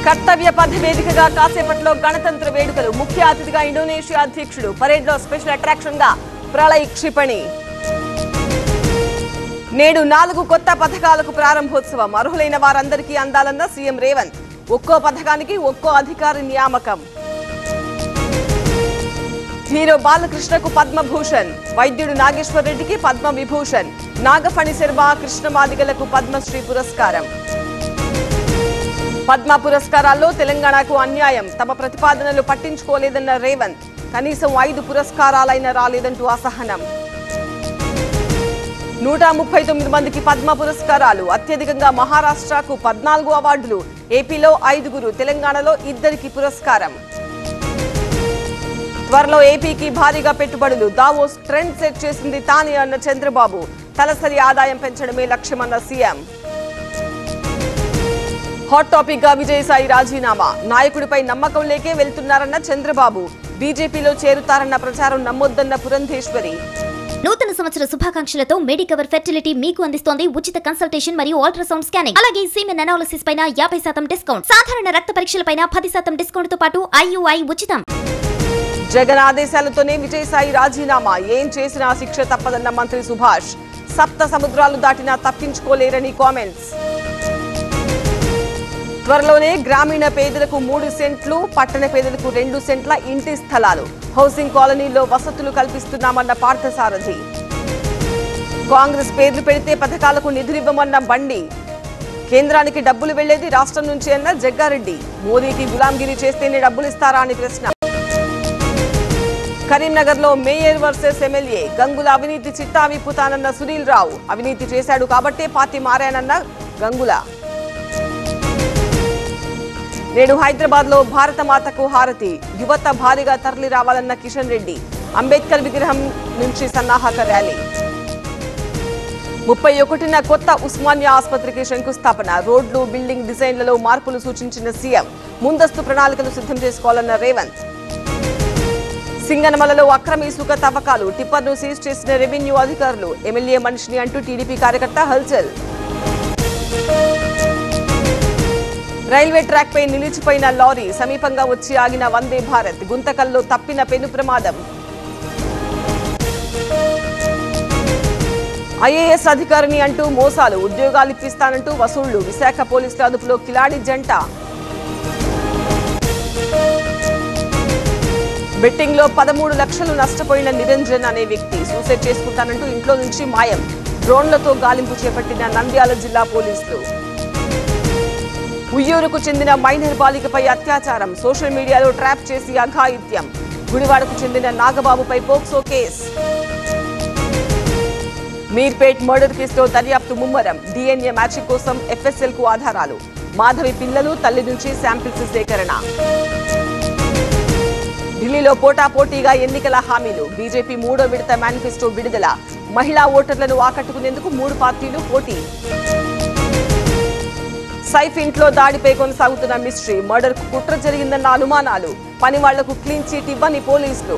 కర్తవ్య పథ వేదికగా కాసేపట్లో గణతంత్ర వేడుకలు. ముఖ్య అతిథిగా ఇండోనేషియా అధ్యక్షుడు. పరేడ్లో స్పెషల్ అట్రాక్షన్ గా ప్రళయ్ క్షిపణి. నేడు 4 కొత్త పథకాలకు ప్రారంభోత్సవం. అర్హులైన వారందరికీ అందాలన్న సీఎం రేవంత్. ఒక్కో పథకానికి ఒక్కో అధికారి నియామకం. హీరో బాలకృష్ణకు పద్మభూషణ్, వైద్యుడు నాగేశ్వర్ రెడ్డికి పద్మ విభూషణ్, నాగఫణి శర్మ, కృష్ణమాదిగలకు పద్మశ్రీ పురస్కారం. పద్మ పురస్కారాల్లో తెలంగాణకు అన్యాయం. తమ ప్రతిపాదనలు పట్టించుకోలేదన్న రేవంత్. కనీసం 5 పురస్కారాలైనా రాలేదంటూ అసహనం. 139 మందికి పద్మ పురస్కారాలు. అత్యధికంగా మహారాష్ట్రకు 14 అవార్డులు. ఏపీలో 5, తెలంగాణలో 2కి పురస్కారం. త్వరలో ఏపీకి భారీగా పెట్టుబడులు. దావోస్ ట్రెండ్ సెట్ చేసింది తానే అన్న చంద్రబాబు. తలసరి ఆదాయం పెంచడమే లక్ష్యమన్న సీఎం. హాట్ టాపిక్ గా విజయసాయి రాజీనామా. నాయకుడిపై నమ్మకం లేకే వెళ్తున్నారన్న చంద్రబాబు. బీజేపీలో చేరుతారన్న ప్రచారం నమ్మొద్దన్న పురంధేశ్వరి. నూతన సంవత్సర శుభాకాంక్షలతో మెడికవర్ ఫెర్టిలిటీ మీకు అందిస్తోంది ఉచిత కన్సల్టేషన్ మరియు అల్ట్రాసౌండ్ స్కానింగ్. అలాగే సీమెన్ అనాలిసిస్ పైన 50% డిస్కౌంట్. సాధారణ రక్త పరీక్షలపైన 10% డిస్కౌంట్ తో పాటు IUI ఉచితం. జగన్ ఆదేశాలతోనే విజయసాయి రాజీనామా. ఏం చేసినా శిక్ష తప్పదన్న మంత్రి సుభాష్. 7 సముద్రాలు దాటినా తప్పించుకోలేరని కామెంట్స్. త్వరలోనే గ్రామీణ పేదలకు 3 సెంట్లు, పట్టణ పేదలకు 2 సెంట్ల ఇంటి స్థలాలు. హౌసింగ్ కాలనీలో వసతులు కల్పిస్తున్నామన్న పార్థసారథి. కాంగ్రెస్ పేర్లు పెడితే పథకాలకు నిధులివ్వమన్న బండి. కేంద్రానికి డబ్బులు వెళ్లేది రాష్ట్రం నుంచి అన్న జగ్గారెడ్డి. మోదీకి గులాంగిరి చేస్తేనే డబ్బులిస్తారా అని ప్రశ్న. కరీంనగర్ లో మేయర్ వర్సెస్ ఎమ్మెల్యే. గంగుల అవినీతి చిట్టా విప్పుతానన్న సునీల్ రావు. అవినీతి చేశాడు కాబట్టే పార్టీ మారానన్న గంగుల. నేడు హైదరాబాద్ లో భారత మాతకు హారతి. యువత భారీగా తరలి రావాలన్న కిషన్ రెడ్డి. అంబేద్కర్ విగ్రహం నుంచి సన్నాహక ర్యాలీ. 31న కొత్త ఉస్మానియా ఆసుపత్రికి శంకుస్థాపన. రోడ్లు, బిల్డింగ్ డిజైన్లలో మార్పులు సూచించిన సీఎం. ముందస్తు ప్రణాళికలు సిద్ధం చేసుకోవాలన్న రేవంత్. సింగనమలలో అక్రమ ఇసుక తవ్వకాలు. టిప్పర్ను సీజ్ చేసిన రెవెన్యూ అధికారులు. ఎమ్మెల్యే మనిషిని అంటూ టీడీపీ కార్యకర్త హల్చల్. రైల్వే ట్రాక్ పై నిలిచిపోయిన లారీ. సమీపంగా వచ్చి ఆగిన వందే భారత్. గుంతకల్లో తప్పిన పెను ప్రమాదం. IAS అధికారిని అంటూ మోసాలు. ఉద్యోగాలు ఇప్పిస్తానంటూ వసూళ్లు. విశాఖ పోలీసుల అదుపులో కిలాడి జంట. బెట్టింగ్ లో 13 లక్షలు నష్టపోయిన నిరంజన్ అనే వ్యక్తి సూసైడ్ చేసుకుంటానంటూ ఇంట్లో నుంచి మాయం. డ్రోన్లతో గాలింపు చేపట్టిన నంద్యాల జిల్లా పోలీసులు. ఉయ్యూరుకు చెందిన మైనర్ బాలికపై అత్యాచారం. సోషల్ మీడియాలో ట్రాప్ చేసి అఘాయిత్యం. గుడివాడకు చెందిన నాగబాబుపై పోక్సో కేసు. మీర్పేట్ మర్డర్ కేసులో దర్యాప్తు ముమ్మరం. DNA మ్యాచింగ్ కోసం FSL కు ఆధారాలు. మాధవి పిల్లలు, తల్లి నుంచి శాంపిల్స్ సేకరణ. ఢిల్లీలో పోటాపోటీగా ఎన్నికల హామీలు. బీజేపీ 3వ విడత మేనిఫెస్టో విడుదల. మహిళా ఓటర్లను ఆకట్టుకునేందుకు 3 పార్టీలు పోటీ. సైఫ్ ఇంట్లో దాడిపై కొనసాగుతున్న మిస్టరీ. మర్డర్ కు కుట్ర జరిగిందన్న అనుమానాలు. పని వాళ్లకు క్లీన్ చీట్ ఇవ్వని పోలీసులు.